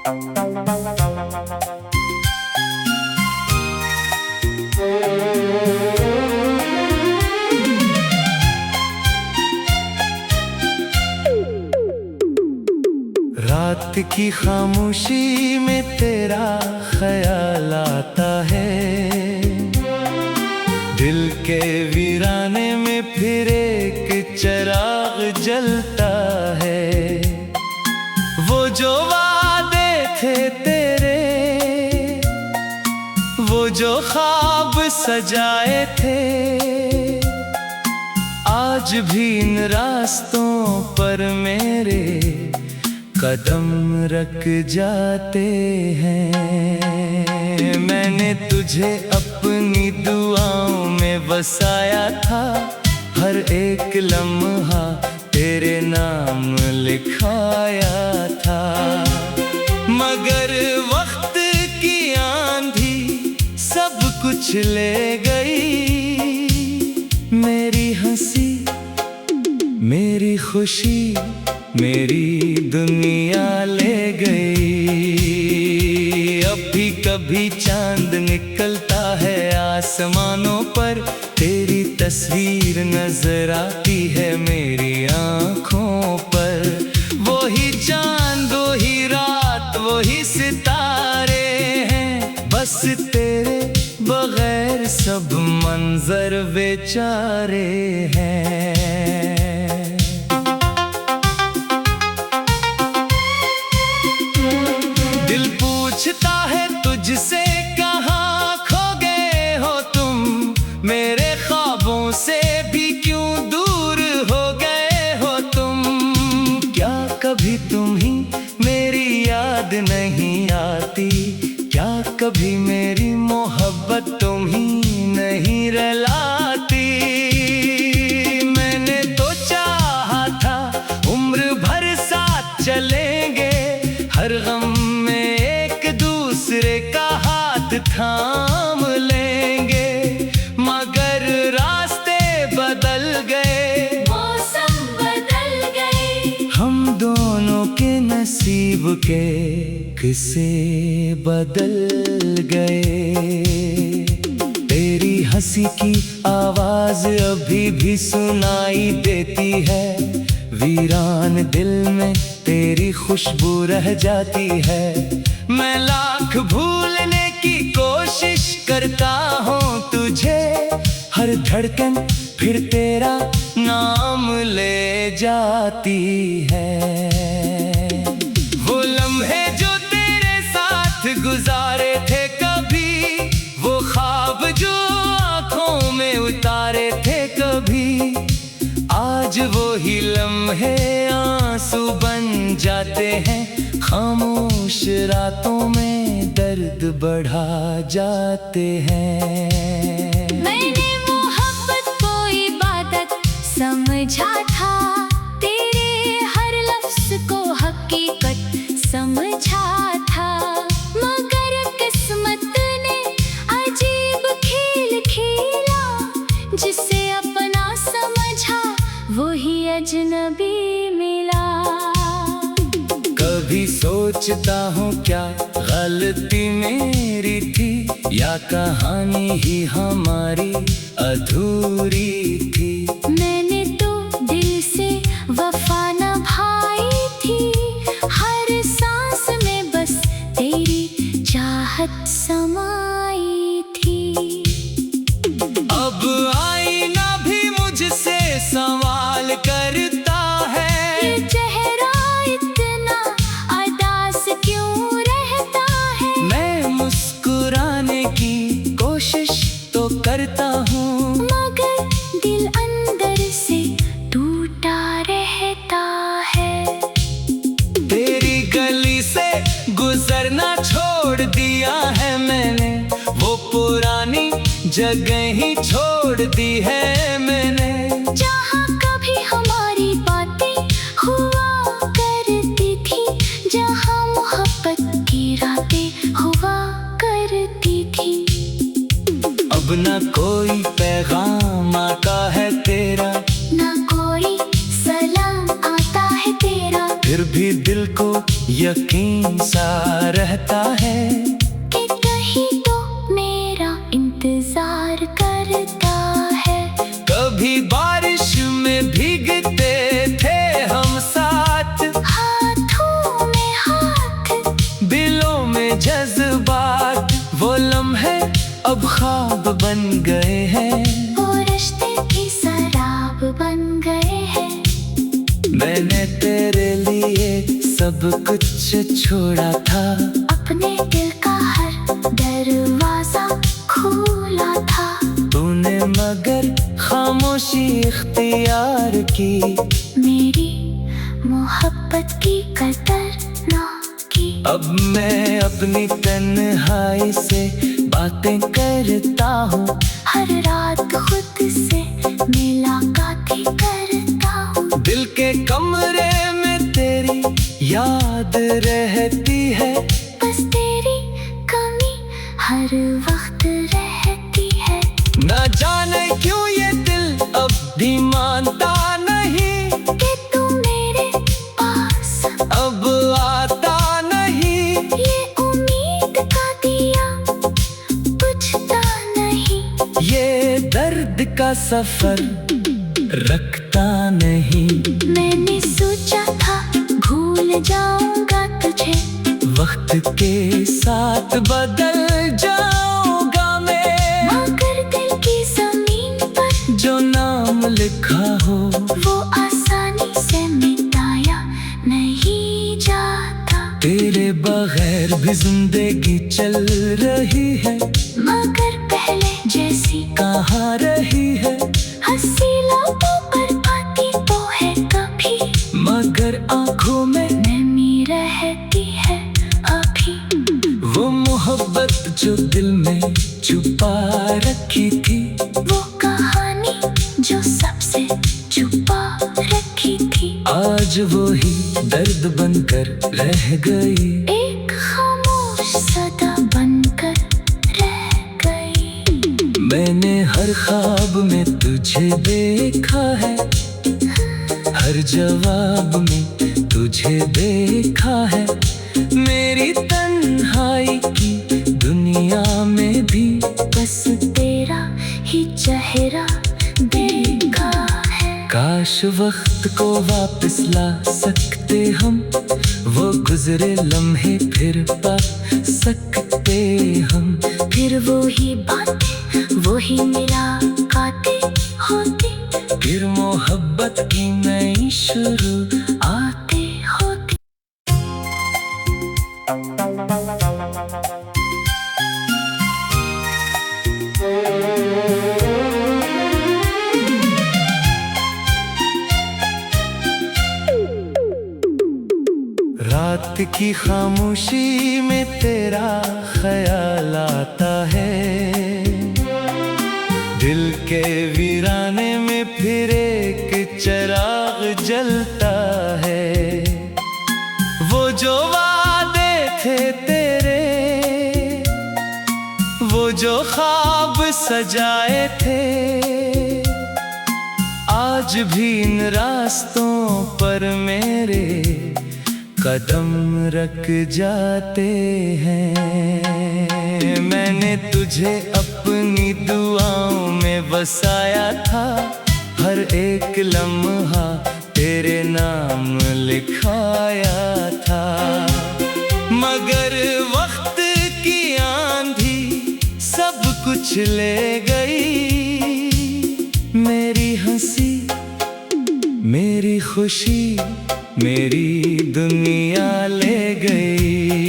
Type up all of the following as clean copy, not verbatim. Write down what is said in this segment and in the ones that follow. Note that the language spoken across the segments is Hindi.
रात की खामोशी में तेरा ख्याल आता है, दिल के वीराने में फिर एक चिराग जलता है। वो जो वादे थे तेरे, वो जो ख्वाब सजाए थे, आज भी इन रास्तों पर मेरे कदम रख जाते हैं। मैंने तुझे अपनी दुआओं में बसाया था, हर एक लम्हा तेरे नाम लिखाया था। मगर वक्त की आंधी सब कुछ ले गई, मेरी हंसी, मेरी खुशी, मेरी दुनिया ले गई। अब भी कभी चांद निकलता है आसमानों पर, तेरी तस्वीर नजर आती है मेरी आँखों पर। वही चांद, वही रात, वही सितारे हैं, बस तेरे बगैर सब मंजर बेचारे हैं। पूछता है तुझसे कहाँ खो गए हो तुम, मेरे ख्वाबों से भी क्यों दूर हो गए हो तुम। क्या कभी तुम ही मेरी याद नहीं आती, क्या कभी मेरी मोहब्बत तुम ही नहीं रुलाती। मैंने तो चाहा था उम्र भर साथ चलेंगे, हर गम दूसरे का हाथ थाम लेंगे, मगर रास्ते बदल गए, मौसम बदल गए, हम दोनों के नसीब के किस्से बदल गए। तेरी हंसी की आवाज अभी भी सुनाई देती है, वीरान दिल में तेरी खुशबू रह जाती है। मैं लाख भूलने की कोशिश करता हूँ तुझे, हर धड़कन फिर तेरा नाम ले जाती है। वो लम्हे जो तेरे साथ गुजारे थे कभी, वो ख्वाब जो आँखों में उतारे थे कभी, आज वो ही लम्हे आंसू बन जाते हैं, खामोश रातों में दर्द बढ़ा जाते हैं। मैंने मोहब्बत को इबादत समझा था, तेरे हर लफ्ज को हकीकत समझा था, मगर किस्मत ने अजीब खेल खेला, जिसे अपना समझा वही अजनबी मिला। कभी सोचता हूँ क्या गलती मेरी थी, या कहानी ही हमारी अधूरी थी। मैंने तो दिल से वफा निभाई थी, हर सांस में बस तेरी चाहत समाई थी। अब आईना भी मुझसे सवाल करता है, ये चेहरा इतना अदास क्यों रहता है। मैं मुस्कुराने की कोशिश तो करता हूँ, मगर दिल अंदर से टूटा रहता है। तेरी गली से गुजरना छोड़ दिया है मैंने, वो पुरानी जगह ही छोड़ दी है मैंने। जहाँ कभी हमारी बातें हुआ करती थी, जहाँ मोहब्बत की रातें हुआ करती थी। अब न कोई पैगाम आता है तेरा, ना कोई सलाम आता है तेरा, फिर भी दिल को यकीन सा रहता है कि कहीं तो मेरा इंतजार करता है। कभी बारिश में भीगते थे हम साथ, हाथों में हाथ, दिलों में जज्बात। वो लम्हे अब ख्वाब बन गए हैं, वो रिश्ते की शराब बन गए हैं। मैंने तेरे लिए सब कुछ छोड़ा था, अपने दिल का हर दरवाजा खोला था। तूने मगर खामोशी इख्तियार की, मेरी मोहब्बत की कदर ना की। अब मैं अपनी तन्हाई से बातें करता हूँ, हर रात खुद से मुलाकातें करता हूँ। दिल के कमरे में तेरी याद रहती है, बस तेरी कमी हर वक्त रहती है। न जाने क्यों ये दिल अब भी मानता नहीं, कि तू मेरे पास अब आता नहीं। ये उम्मीद का दिया बुझता नहीं, ये दर्द का सफर रखता नहीं। मैंने सोचा था भूल जाऊंगा तुझे, वक्त के साथ बदल जाऊंगा मैं, मगर दिल की जमीन पर जो नाम लिखा हो वो आसानी से मिटाया नहीं जाता। तेरे बगैर भी जिंदगी चल रही है, मगर पहले जैसी कहाँ रही है। हंसी लबों पर आती तो है कभी, मगर आंखों में नमी रहती है अभी। वो मोहब्बत जो दिल में छुपा रखी थी, वो कहानी जो सबसे छुपा रखी थी, आज वो ही दर्द बनकर रह गई। एक खामोश सदा बनकर रह गई। मैंने हर ख्वाब में तुझे देखा है, हर जवाब में तुझे देखा है। मेरी तन्हाई की दुनिया में भी बस तेरा ही चेहरा देखा है। काश वक्त को वापस ला सकते हम, वो गुजरे लम्हे फिर पा सकते हम। फिर वो ही बातें वो ही मुलाकातें होती, फिर मोहब्बत की नई शुरुआत होती। रात की खामोशी में तेरा ख्याल आता है, दिल के वीराने में फिर एक चिराग जलता है। वो जो वादे थे तेरे, वो जो ख्वाब सजाए थे, आज भी इन रास्तों पर मेरे कदम रख जाते हैं। मैंने तुझे अपनी दुआओं में बसाया था, हर एक लम्हा तेरे नाम लिखाया था। मगर वक्त की आंधी सब कुछ ले गई, मेरी हंसी, मेरी खुशी, मेरी दुनिया ले गई।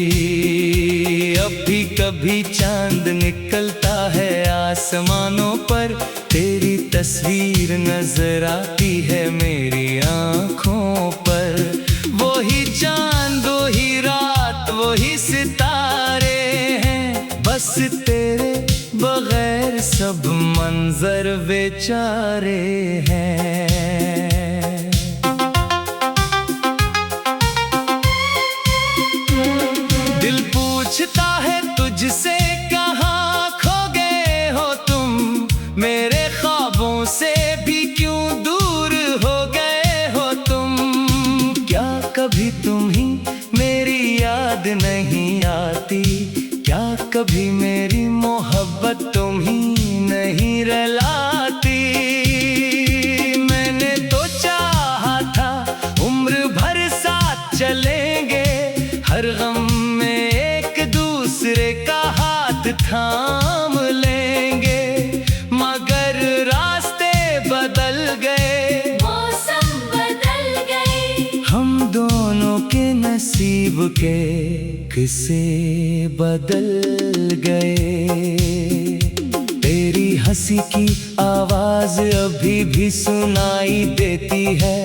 अब भी कभी चांद निकलता है आसमानों पर, तेरी तस्वीर नजर आती है मेरी आँखों पर। वो ही चांद, वो ही रात, वो ही सितारे हैं, बस तेरे बगैर सब मंजर बेचारे हैं। दिल पूछता है तुझसे कहाँ खो गए हो तुम, मेरे ख्वाबों से भी क्यों दूर हो गए हो तुम। क्या कभी तुम ही याद नहीं आती, क्या कभी मेरी मोहब्बत तुम ही नहीं रुलाती। मैंने तो चाहा था उम्र भर साथ चलेंगे, हर गम में एक दूसरे का हाथ थाम लेंगे, मगर रास्ते बदल गए, मौसम बदल गए, हम दोनों के नसीब के किस्से बदल गए। तेरी हंसी की आवाज अभी भी सुनाई देती है,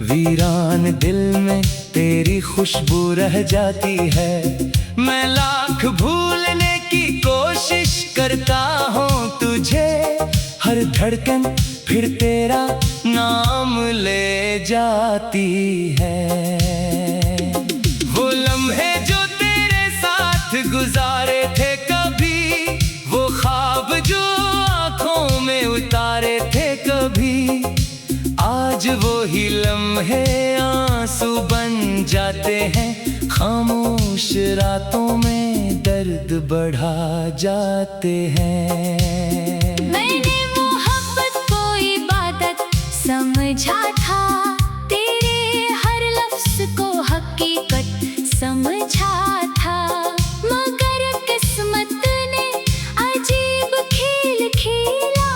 वीरान दिल में तेरी खुशबू रह जाती है। मैं लाख भूलने की कोशिश करता हूँ तुझे, हर धड़कन फिर तेरा नाम ले जाती है। वो लम्हे जो तेरे साथ गुजारे थे कभी, वो ख्वाब जो आंखों में उतारे थे कभी, आज वो ही लम्हे आंसू बन जाते हैं, खामोश रातों में दर्द बढ़ा जाते हैं। मैंने मोहब्बत को इबादत समझा था, तेरे हर लफ्ज को हकीकत समझा था, मगर किस्मत ने अजीब खेल खेला,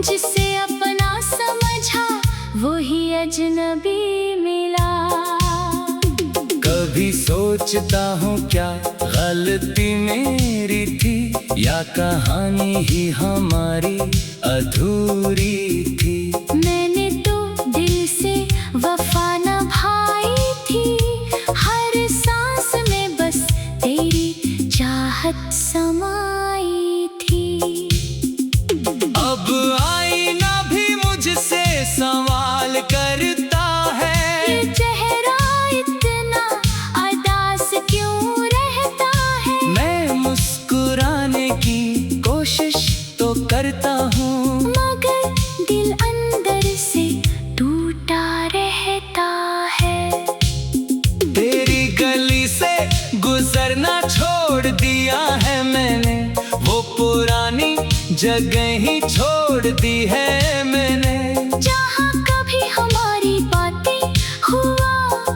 जिसे अपना समझा वही अजनबी मिला। कभी सोचता हूँ क्या गलती मेरी थी, या कहानी ही हमारी अधूरी थी। मैंने तो दिल से वफा निभाई थी, हर सांस में बस तेरी चाहत समाई थी। अब आईना भी मुझसे सवाल करता है, ये चेहरा इतना अदास क्यों रहता है। मैं मुस्कुराने की कोशिश तो करता हूँ, मगर दिल अंदर से टूटा रहता है। तेरी गली से गुजरना छोड़ दिया है मैंने, वो पुरानी जगह ही छोड़ दी है मैंने। जहाँ कभी हमारी बातें हुआ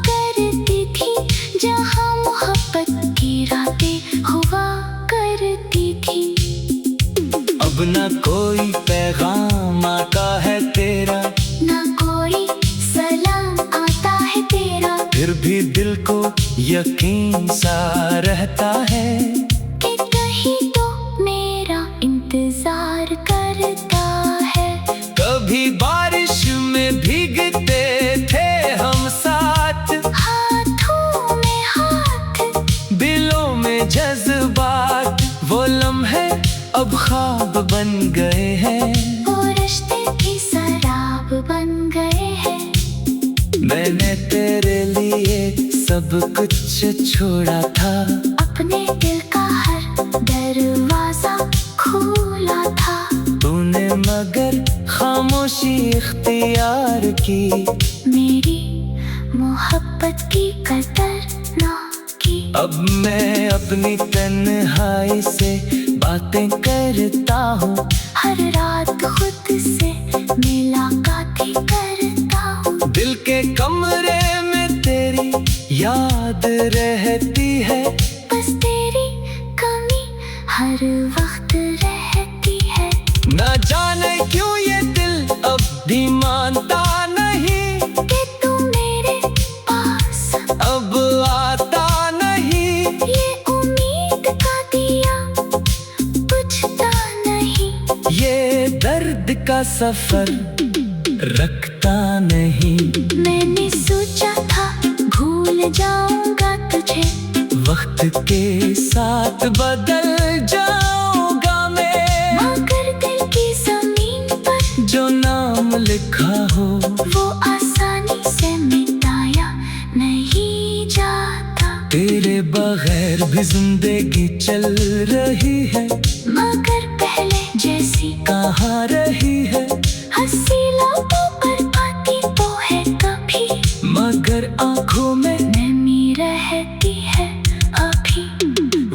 करती थी, जहाँ मोहब्बत की रातें हुआ करती थी। अब ना कोई पैगाम आता है तेरा, ना कोई सलाम आता है तेरा, फिर भी दिल को यकीन सा रहता है कि कहीं तो मेरा इंतजार करता है। कभी बारिश में भीगते थे हम साथ, हाथों में हाथ, दिलों में जज्बात, वो लम्हे अब ख्वाब बन गए हैं, वो रिश्ते की शराब बन गए हैं। मैंने तेरे लिए सब कुछ छोड़ा था, अपने दिल का हर दरवाजा खोला था, तूने मगर खामोशी इख्तियार की, मेरी मोहब्बत की कदर ना की। अब मैं अपनी तन्हाई से बातें करता हूँ, हर रात खुद से मुलाकातें करता हूँ, दिल के कमरे में तेरी याद रहती है, बस तेरी कमी हर वक्त रहती है। न जाने क्यों ये दिल अब भी मानता नहीं, कि तू मेरे पास अब आता नहीं, ये उम्मीद का दिया बुझता नहीं, ये दर्द का सफर रखता नहीं। मैंने सोचा था भूल जाऊंगा तुझे, वक्त के साथ बदल जाऊंगा मैं, मगर दिल की जमीन पर जो नाम लिखा हो वो आसानी से मिटाया नहीं जाता। तेरे बगैर भी जिंदगी चल रही है, मगर पहले जैसी कहाँ रही है, हंसी लबों पर आती तो है कभी, मगर आंखों में नमी रहती है थी।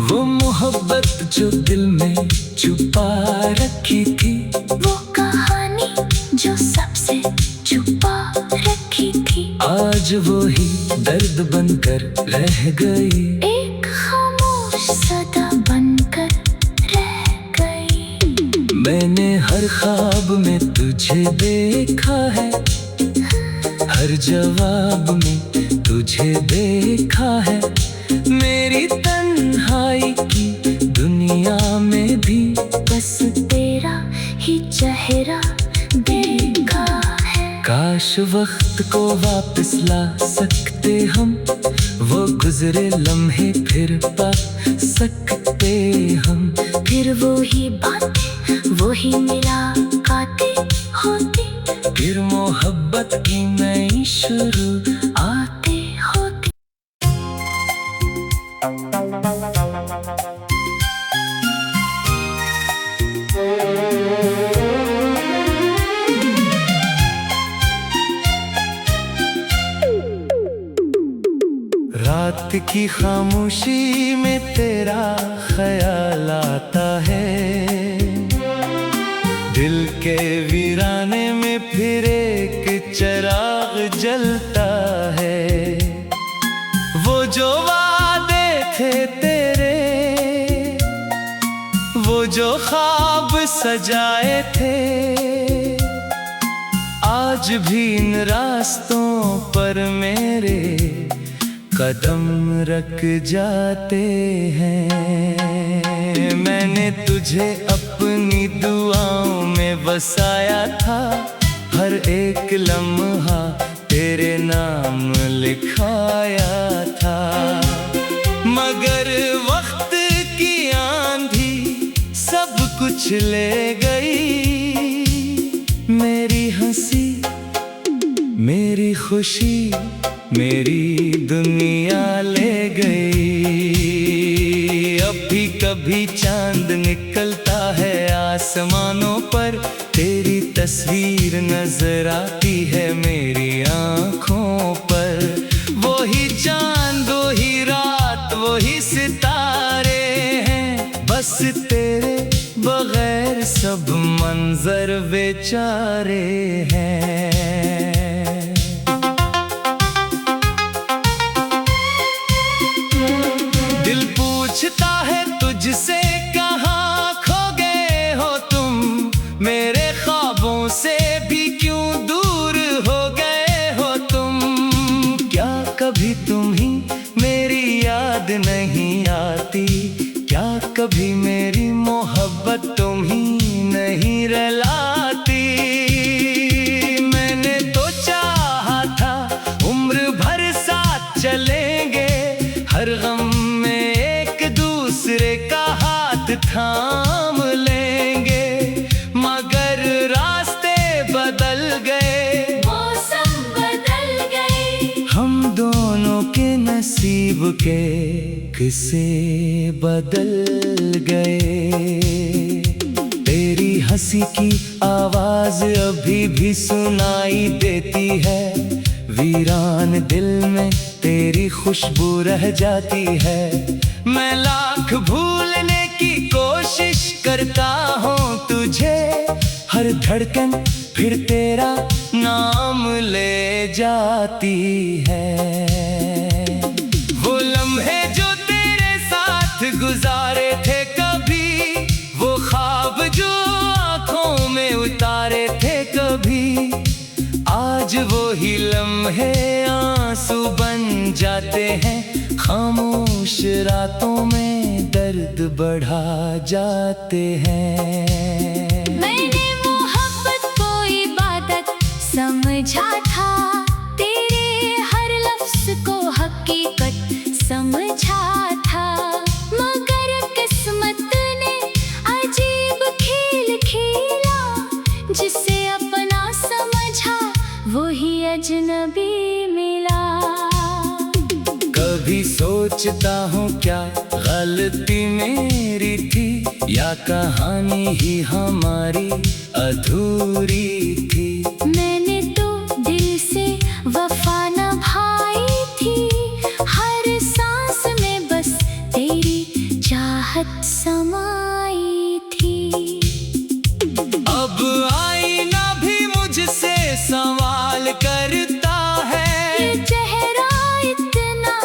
वो मोहब्बत जो दिल में छुपा रखी थी, वो कहानी जो सबसे छुपा रखी थी, आज वो ही दर्द बनकर रह गई। एक खामोश सदा बनकर रह गई। मैंने हर ख्वाब में तुझे देखा है, हर जवाब में तुझे देखा है। मेरी तन्हाई की दुनिया में भी बस तेरा ही चेहरा देखा है। काश वक्त को वापस ला सकते हम, वो गुजरे लम्हे फिर पा सकते हम। फिर वो ही बातें, वो ही मुलाकातें होती, फिर मोहब्बत की नई शुरुआत होती। रात की खामोशी में तेरा ख्याल आता है, दिल के वीराने में फिर एक चिराग जलता है। वो जो वादे थे तेरे, वो जो ख्वाब सजाए थे, आज भी इन रास्तों पर मेरे कदम रख जाते हैं। मैंने तुझे अपनी दुआओं में बसाया था, हर एक लम्हा तेरे नाम लिखाया था। मगर वक्त की आंधी सब कुछ ले गई, मेरी हंसी, मेरी खुशी, मेरी दुनिया ले गई। अभी कभी चांद निकलता है आसमानों पर, तेरी तस्वीर नजर आती है मेरी आँखों पर। वो ही चांद, वो ही रात, वो ही सितारे हैं, बस तेरे बगैर सब मंजर बेचारे हैं। दिल पूछता है तुझसे कहाँ खो गए हो तुम, मेरे ख्वाबों से भी क्यों दूर हो गए हो तुम। क्या कभी तुम ही मेरी याद नहीं आती, क्या कभी मेरी मोहब्बत तुम ही नहीं रुलाती। मैंने तो चाहा था उम्र भर साथ चलेंगे, हर गम में एक दूसरे का हाथ थाम लेंगे। मगर रास्ते बदल गए, मौसम बदल गए, हम दोनों के नसीब के किस्से बदल गए। तेरी हंसी की आवाज अभी भी सुनाई देती है, वीरान दिल में तेरी खुशबू रह जाती है। मैं लाख भूलने की कोशिश करता हूँ तुझे, हर धड़कन फिर तेरा नाम ले जाती है। वो लम्हे जो तेरे साथ गुजारे थे कभी, वो ख्वाब जो आँखों में उतारे थे कभी, आज वो ही लम्हे आंसू बन जाते हैं, खामोश रातों में दर्द बढ़ा जाते हैं। मैंने मोहब्बत को इबादत समझा था, तेरे हर लफ्ज को हकीकत समझा था। मगर किस्मत ने अजीब खेल खेला, जिसे अपना समझा वही अजनबी मिला। कभी सोचता हूँ क्या गलती मेरी थी, या कहानी ही हमारी अधूरी थी। मैंने तो दिल से वफा निभाई थी, हर सांस में बस तेरी चाहत समाई थी। अब आईना भी मुझसे सवाल करता है, ये चेहरा इतना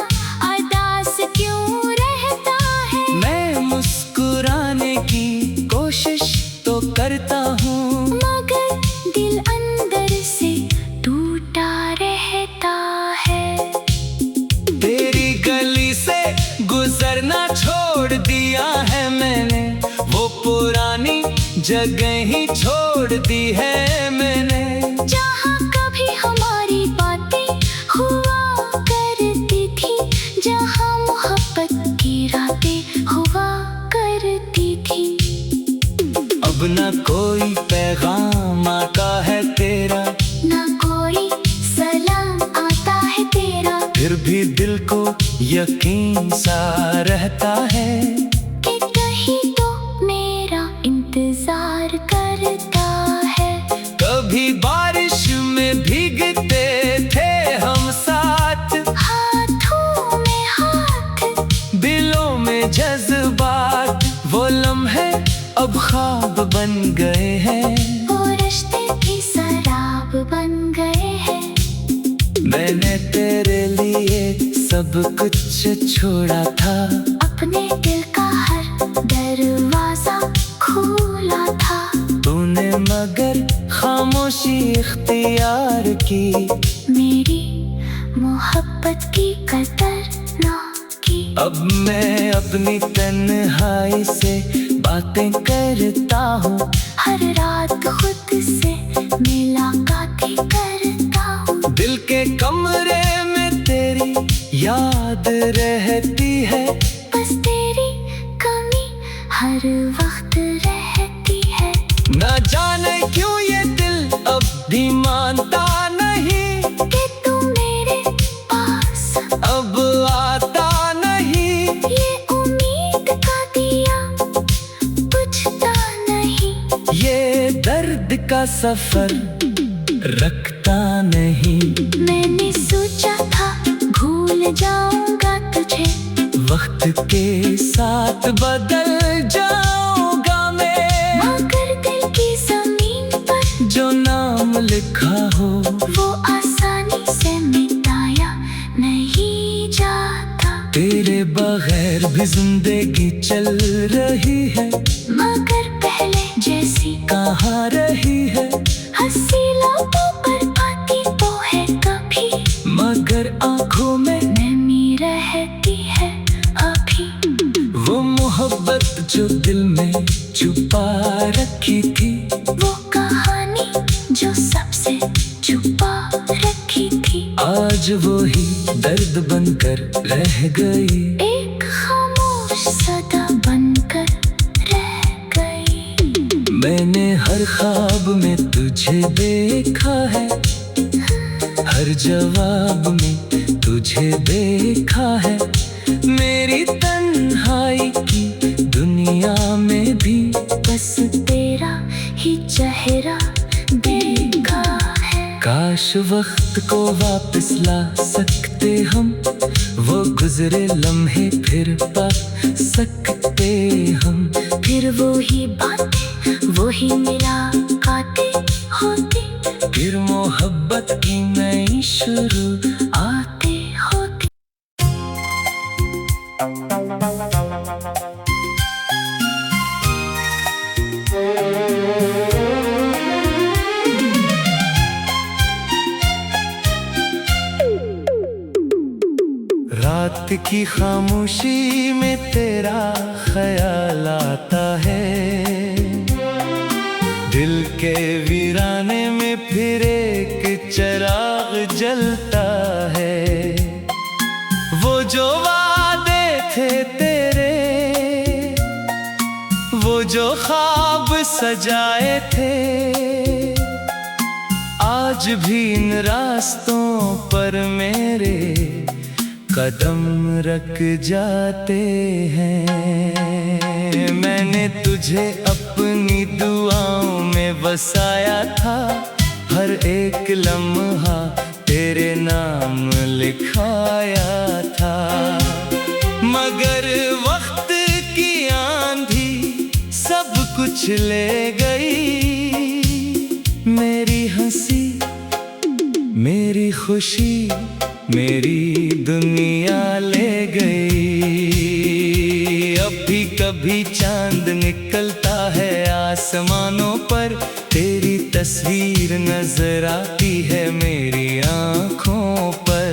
उदास क्यों रहता है। मैं मुस्कुराने की कोशिश तो करता हूँ, मगर दिल अंदर से टूटा रहता है। तेरी गली से गुजरना छोड़ दिया है मैंने, वो पुरानी जगह ही छोड़ दी है मैंने। जहाँ कभी हमारी बातें हुआ करती थी, जहाँ मोहब्बत की रातें हुआ करती थी। अब ना कोई पैगाम आता है तेरा, ना कोई सलाम आता है तेरा, फिर भी दिल को यकीन सा रहता है कि कहीं तो मेरा इंतजार करता है। कभी बारिश में भीगते थे हम साथ, हाथों में हाथ, दिलों में जज्बात, वो लम्हे अब ख्वाब बन गए हैं, वो रिश्ते की शराब बन गए हैं। मैंने तेरे लिए सब कुछ छोड़ा था, अपने दिल का हर दरवाजा खोला था। तूने मगर खामोशी इख्तियार की, मेरी मोहब्बत की कदर ना की। अब मैं अपनी तन्हाई से बातें करता हूँ, हर रात खुद से मुलाकातें करता हूँ। दिल के कमरे में तेरी याद रहती है, बस तेरी कमी हर वक्त रहती है। न जाने क्यों ये दिल अब भी मानता नहीं, कि तू मेरे पास अब आता नहीं। ये उम्मीद का दिया बुझता नहीं, ये दर्द का सफर रखता नहीं। मैंने सोचा था भूल जाऊंगा तुझे, वक्त के साथ बदल जाऊंगा मैं, मगर दिल की जमीन पर जो नाम लिखा हो वो आसानी से मिटाया नहीं जाता। तेरे बगैर भी जिंदगी चल रही है, मगर पहले जैसी कहाँ रही है। हंसी लबों पर आती तो है कभी, मगर आंखों में नमी रहती है अभी। वो मोहब्बत जो दिल में छुपा रखी थी, वो कहानी जो सबसे छुपा रखी थी, आज वो ही दर्द बनकर रह गई। एक खामोश सदा बनकर रह गई। मैंने हर ख्वाब में तुझे देखा है, हर जवाब में तुझे देखा है। मेरी तन्हाई की दुनिया में भी बस तेरा ही चेहरा देखा है। काश वक्त को वापस ला सकते हम, वो गुजरे लम्हे फिर पा सकते हम। फिर वो ही बातें वो ही मुलाकातें होती, फिर मोहब्बत की नई शुरुआतें होती। रात की खामोशी में तेरा ख्याल आता है, दिल के वीराने में फिर एक चिराग जलता है। वो जो वादे थे तेरे, वो जो ख्वाब सजाए थे, आज भी इन रास्तों पर मेरे कदम रख जाते हैं। मैंने तुझे अपनी दुआओं में बसाया था, हर एक लम्हा तेरे नाम लिखाया था। मगर वक्त की कुछ ले गई, मेरी हंसी, मेरी खुशी, मेरी दुनिया ले गई। अब भी कभी चांद निकलता है आसमानों पर, तेरी तस्वीर नजर आती है मेरी आँखों पर।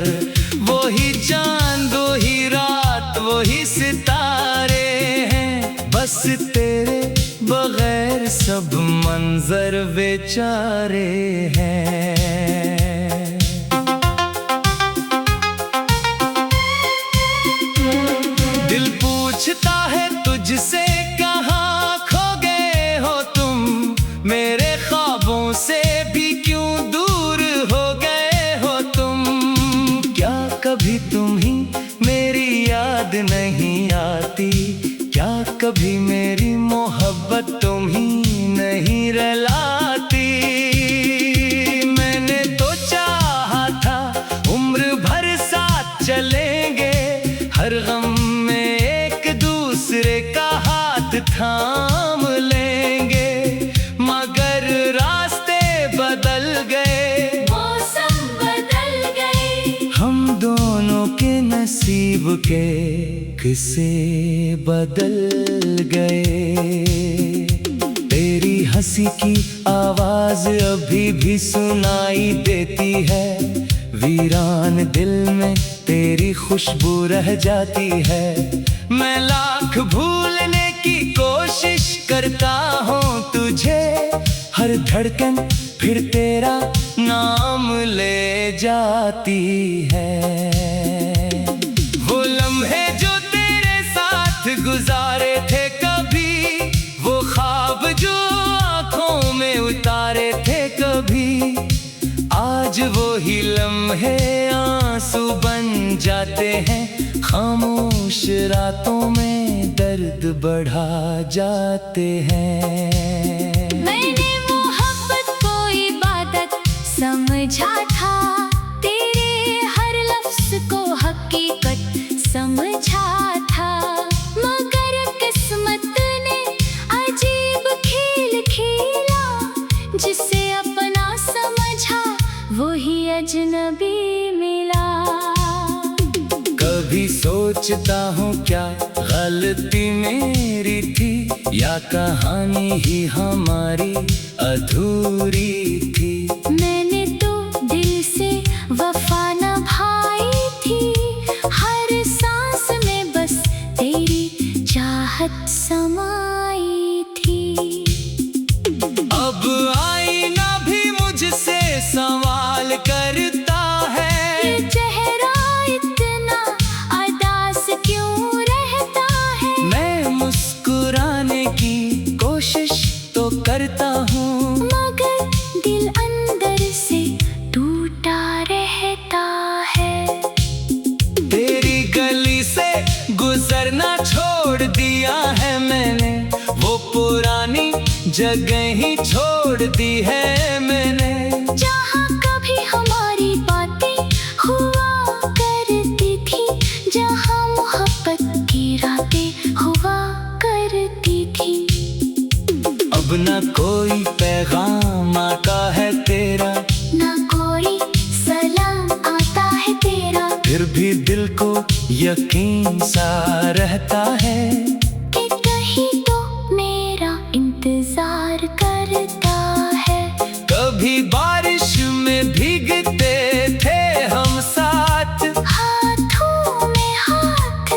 वही चांद, वही रात, वही सितारे हैं, बस तेरे बगैर सब मंजर बेचारे हैं। दिल पूछता है तुझसे कहाँ खो गए हो तुम, मेरे ख्वाबों से भी क्यों दूर हो गए हो तुम। क्या कभी तुम ही मेरी याद नहीं आती, क्या कभी मेरी मोहब्बत तुम ही नहीं रुलाती। मैंने तो चाहा था उम्र भर साथ चलेंगे, हर गम में एक दूसरे का हाथ थाम लेंगे, मगर रास्ते बदल गए, मौसम बदल गए, हम दोनों के नसीब के किस्से बदल गए। तेरी हंसी की आवाज अभी भी सुनाई देती है, वीरान दिल में तेरी खुशबू रह जाती है। मैं लाख भूलने की कोशिश करता हूँ तुझे, हर धड़कन फिर तेरा नाम ले जाती है। वो लम्हे जो तेरे साथ गुजारे थे कभी, वो ख्वाब जो आँखों में उतारे थे कभी, आज वो ही लम्हे आंसू बन जाते हैं, खामोश रातों में दर्द बढ़ा जाते हैं। मैंने मोहब्बत को इबादत समझा था, तेरे हर लफ्ज को हकीकत समझा था, मगर किस्मत ने अजीब खेल खेला, जिसे अपना समझा वही अजनबी मिला। कभी सोचता हूँ क्या गलती मेरी थी, या कहानी ही हमारी अधूरी थी। मैंने तो दिल से वफा निभाई थी, हर सांस में बस तेरी चाहत समाई थी। अब आईना भी मुझसे सवाल करता है, ये चेहरा इतना अदास क्यों रहता है। मैं मुस्कुराने की कोशिश तो करता हूँ, मगर दिल अंदर से टूटा रहता है। तेरी गली से गुजरना छोड़ दिया है मैंने, वो पुरानी जगह ही छोड़ दी है मैंने। जहाँ कभी हमारी बातें हुआ करती थी, जहाँ मोहब्बत की रातें हुआ करती थी। अब ना कोई पैगाम आता है तेरा, ना कोई सलाम आता है तेरा, फिर भी दिल को यकीन सा रहता है कि कहीं तो मेरा इंतजार करता है। कभी बारिश में भीगते थे हम साथ, हाथों में हाथ,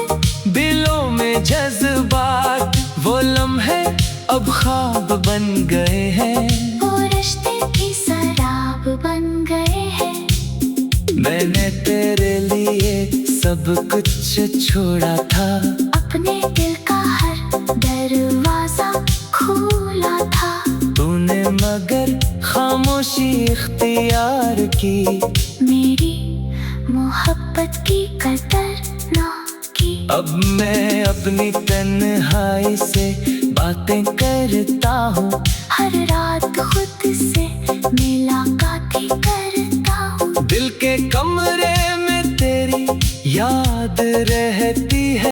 दिलों में जज्बात, वो लम्हे अब ख्वाब बन गए हैं, वो रिश्ते भी शराब बन गए हैं। मैंने तेरे लिए सब कुछ छोड़ा था, अपने दिल का हर दरवाजा खोला था, तूने मगर खामोशी इख्तियार की, मेरी मोहब्बत की कदर ना की। अब मैं अपनी तन्हाई से बातें करता हूँ, हर रात खुद से मुलाकातें करता हूँ, दिल के कमरे में तेरी याद रहती है।